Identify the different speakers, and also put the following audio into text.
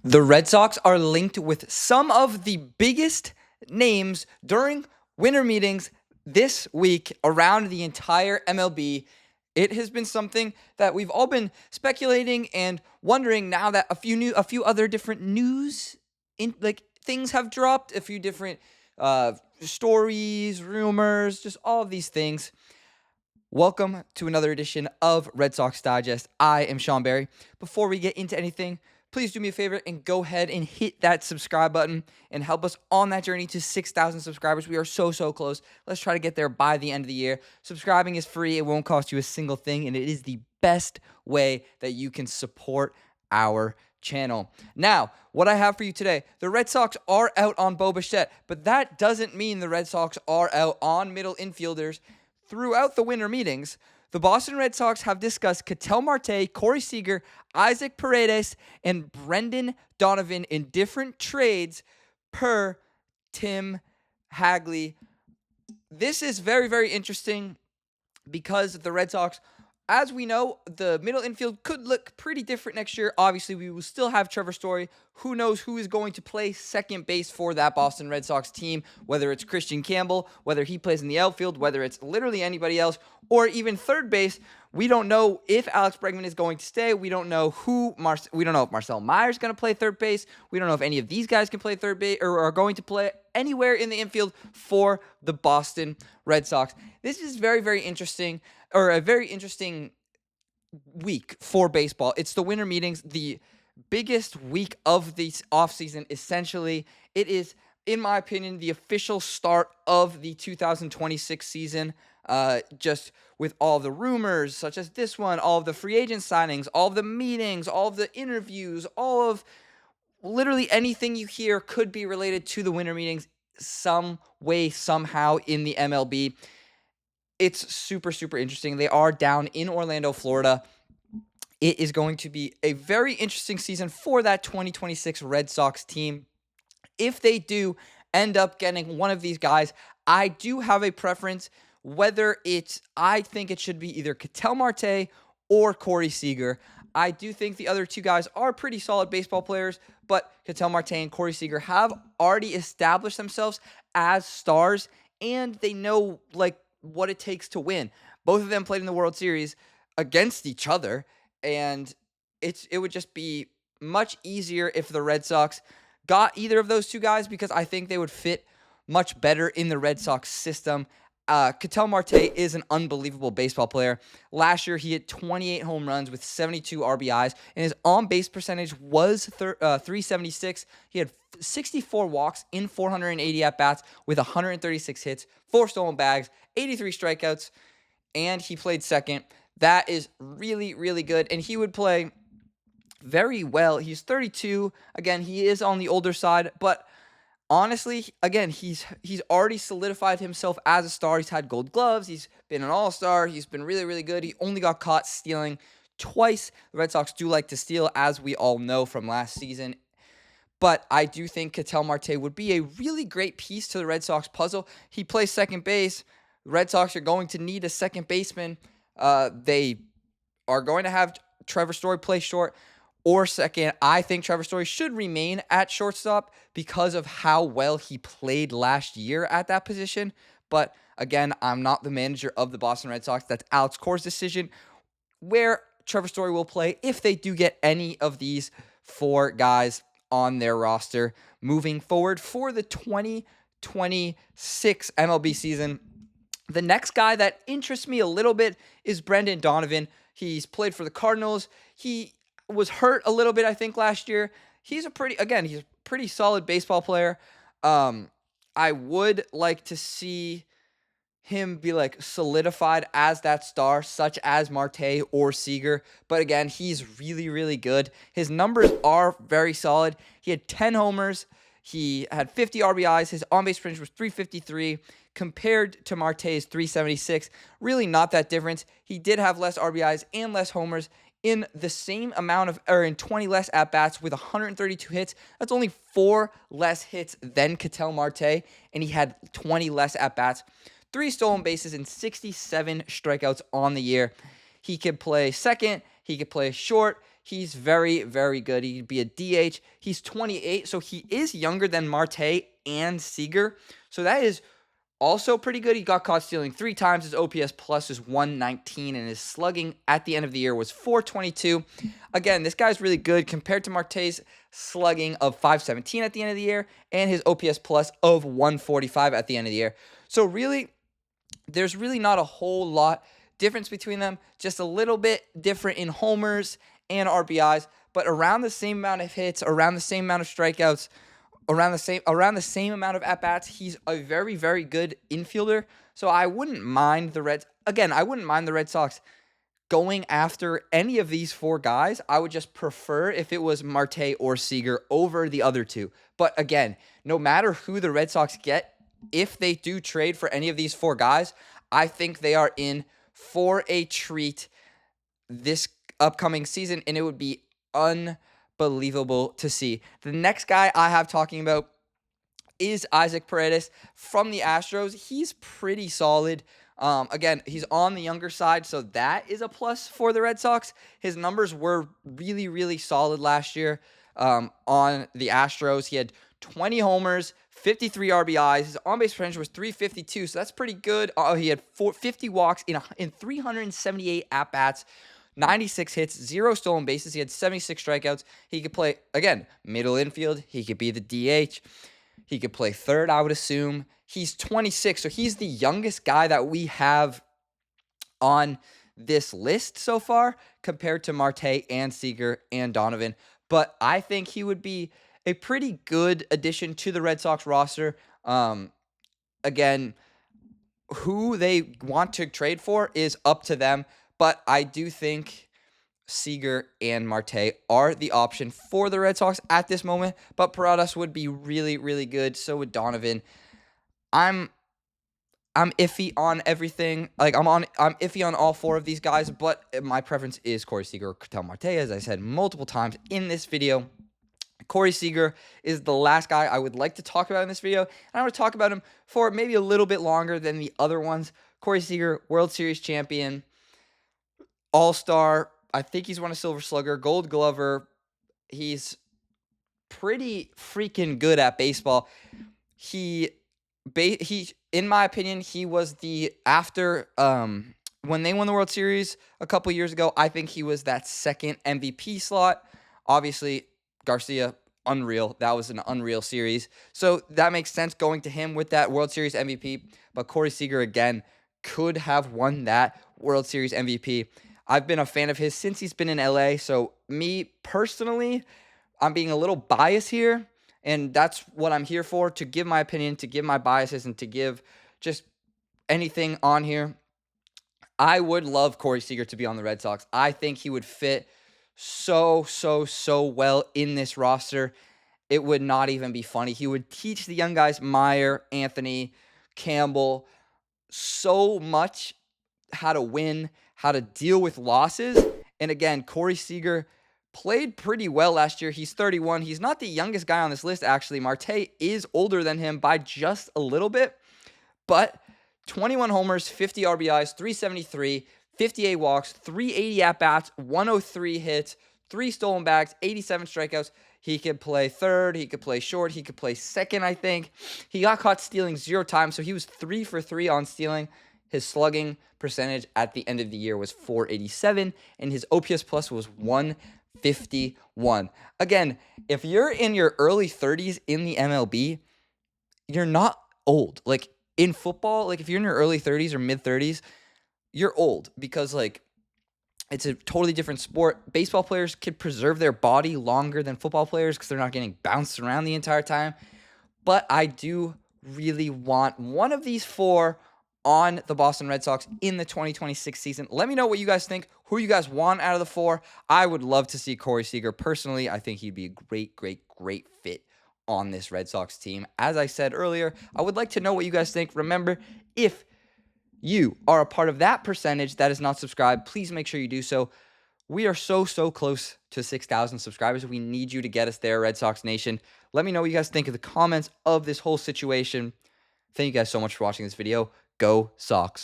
Speaker 1: The Red Sox are linked with some of the biggest names during winter meetings this week around the entire MLB. It has been something that we've all been speculating and wondering now that a few other different news things have dropped, a few different stories, rumors, just all of these things. Welcome to another edition of Red Sox Digest. I am Sean Barry. Before we get into anything, please do me a favor and go ahead and hit that subscribe button and help us on that journey to 6,000 subscribers. We are so close. Let's try to get there by the end of the year. Subscribing is free. It won't cost you a single thing, and it is the best way that you can support our channel. Now, what I have for you today, the Red Sox are out on Bo Bichette, but that doesn't mean the Red Sox are out on middle infielders. Throughout the winter meetings, the Boston Red Sox have discussed Ketel Marte, Corey Seager, Isaac Paredes, and Brendan Donovan in different trades per Tim Hagley. This is very, very interesting because the Red Sox, as we know, the middle infield could look pretty different next year. Obviously, we will still have Trevor Story. Who knows who is going to play second base for that Boston Red Sox team, whether it's Christian Campbell, whether he plays in the outfield, whether it's literally anybody else, or even third base. We don't know if Alex Bregman is going to stay. We don't know we don't know if Marcel Meyer's going to play third base. We don't know if any of these guys can play third base or are going to play anywhere in the infield for the Boston Red Sox. This is very, very interesting, or a very interesting week for baseball. It's the winter meetings, the biggest week of the offseason, essentially. It is, in my opinion, the official start of the 2026 season, just with all the rumors, such as this one, all of the free agent signings, all of the meetings, all of the interviews, all of literally anything you hear could be related to the winter meetings some way, somehow in the MLB. It's super interesting. They are down in Orlando, Florida. It is going to be a very interesting season for that 2026 Red Sox team. If they do end up getting one of these guys, I do have a preference. I think it should be either Ketel Marte or Corey Seager. I do think the other two guys are pretty solid baseball players, but Ketel Marte and Corey Seager have already established themselves as stars, and they know what it takes to win. Both of them played in the World Series against each other, and it would just be much easier if the Red Sox got either of those two guys, because I think they would fit much better in the Red Sox system. Ketel Marte is an unbelievable baseball player. Last year, he hit 28 home runs with 72 RBIs, and his on-base percentage was 376. He had 64 walks in 480 at-bats with 136 hits, 4 stolen bags, 83 strikeouts, and he played second. That is really, really good, and he would play very well. He's 32. Again, he is on the older side, but honestly, again, he's already solidified himself as a star. He's had gold gloves. He's been an all-star. He's been really, really good. He only got caught stealing twice. The Red Sox do like to steal, as we all know from last season. But I do think Ketel Marte would be a really great piece to the Red Sox puzzle. He plays second base. The Red Sox are going to need a second baseman. They are going to have Trevor Story play short or second. I think Trevor Story should remain at shortstop because of how well he played last year at that position. But again, I'm not the manager of the Boston Red Sox. That's Alex Cora's decision where Trevor Story will play if they do get any of these 4 guys on their roster moving forward for the 2026 MLB season. The next guy that interests me a little bit is Brendan Donovan. He's played for the Cardinals. He was hurt a little bit, I think, last year. He's a pretty solid baseball player. I would like to see him be solidified as that star, such as Marte or Seager. But again, he's really, really good. His numbers are very solid. He had 10 homers. He had 50 RBIs. His on-base percentage was 353 compared to Marte's 376. Really not that difference. He did have less RBIs and less homers in the same amount of, or in 20 less at-bats with 132 hits. That's only 4 less hits than Ketel Marte, and he had 20 less at-bats. 3 stolen bases and 67 strikeouts on the year. He could play second. He could play short. He's very, very good. He'd be a DH. He's 28, so he is younger than Marte and Seager. So that is also pretty good. He got caught stealing 3 times. His OPS plus is 119, and his slugging at the end of the year was 422. Again, this guy's really good compared to Marte's slugging of 517 at the end of the year and his OPS plus of 145 at the end of the year. So really, there's really not a whole lot difference between them, just a little bit different in homers and RBIs, but around the same amount of hits, around the same amount of strikeouts, around the same amount of at-bats. He's a very, very good infielder. So I wouldn't mind the Red Sox going after any of these 4 guys. I would just prefer if it was Marte or Seager over the other 2. But again, no matter who the Red Sox get, if they do trade for any of these 4 guys, I think they are in for a treat this upcoming season, and it would be unbelievable to see. The next guy I have talking about is Isaac Paredes from the Astros. He's pretty solid. Again, he's on the younger side, so that is a plus for the Red Sox. His numbers were really, really solid last year on the Astros. He had 20 homers, 53 RBIs. His on-base percentage was .352, so that's pretty good. He had 50 walks in 378 at-bats, 96 hits, 0 stolen bases. He had 76 strikeouts. He could play, again, middle infield. He could be the DH. He could play third, I would assume. He's 26, so he's the youngest guy that we have on this list so far compared to Marte and Seager and Donovan. But I think he would be a pretty good addition to the Red Sox roster. Again, who they want to trade for is up to them, but I do think Seager and Marte are the option for the Red Sox at this moment, but Paredes would be really, really good. So would Donovan. I'm iffy on everything. Like I'm iffy on all 4 of these guys, but my preference is Corey Seager or Ketel Marte, as I said multiple times in this video. Corey Seager is the last guy I would like to talk about in this video, and I want to talk about him for maybe a little bit longer than the other ones. Corey Seager, World Series champion, All-Star. I think he's won a Silver Slugger, Gold Glover. He's pretty freaking good at baseball. He, in my opinion, he was when they won the World Series a couple years ago, I think he was that second MVP slot. Obviously, Garcia, unreal. That was an unreal series. So that makes sense going to him with that World Series MVP. But Corey Seager, again, could have won that World Series MVP. I've been a fan of his since he's been in LA. So me personally, I'm being a little biased here. And that's what I'm here for, to give my opinion, to give my biases, and to give just anything on here. I would love Corey Seager to be on the Red Sox. I think he would fit so well in this roster. It would not even be funny. He would teach the young guys, Meyer, Anthony, Campbell, so much how to win, how to deal with losses. And again, Corey Seager played pretty well last year. He's 31. He's not the youngest guy on this list, actually. Marte is older than him by just a little bit, but 21 homers, 50 RBIs, 373, 58 walks, 380 at-bats, 103 hits, 3 stolen bags, 87 strikeouts. He could play third. He could play short. He could play second, I think. He got caught stealing 0 times, so he was 3 for 3 on stealing. His slugging percentage at the end of the year was .487, and his OPS plus was 151. Again, if you're in your early 30s in the MLB, you're not old. Like, in football, like if you're in your early 30s or mid 30s, you're old, because like it's a totally different sport. Baseball players could preserve their body longer than football players because they're not getting bounced around the entire time. But I do really want one of these 4 on the Boston Red Sox in the 2026 season. Let me know what you guys think, who you guys want out of the 4. I would love to see Corey Seager. Personally, I think he'd be a great fit on this Red Sox team. As I said earlier, I would like to know what you guys think. Remember, if you are a part of that percentage that is not subscribed, please make sure you do so. We are so close to 6,000 subscribers. We need you to get us there, Red Sox Nation. Let me know what you guys think of the comments of this whole situation. Thank you guys so much for watching this video. Go Sox.